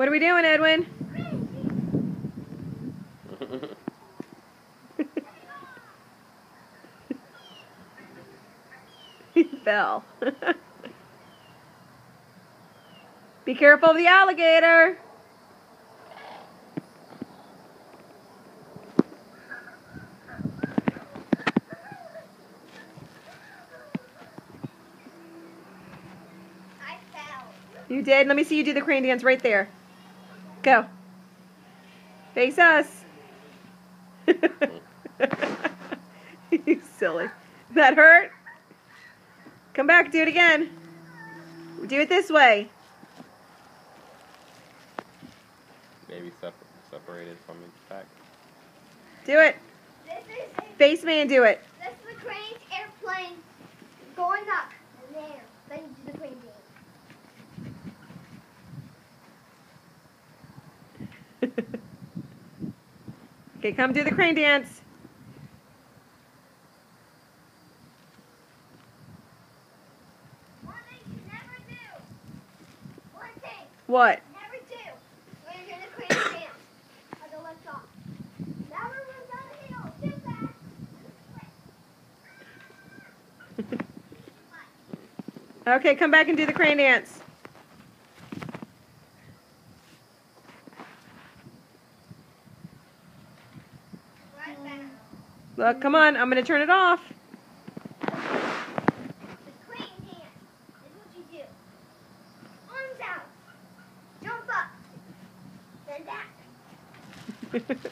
What are we doing, Edwin? He fell. Be careful of the alligator. I fell. You did? Let me see you do the crane dance right there. Go. Face us. You silly. That hurt? Come back, do it again. Do it this way. Maybe separated from each pack. Do it. This is Face man, do it. this is the crane's airplane going up and there. Then you do the crane dance. Okay, come do the crane dance. One thing you never do. One thing. What? Never do. When you're doing the crane dance. Or the lift off. Never run down the hill. Do that. Okay, come back and do the crane dance. Right back. Look, come on, I'm going to turn it off. The crane dance is what you do. Arms out. Jump up. Then back.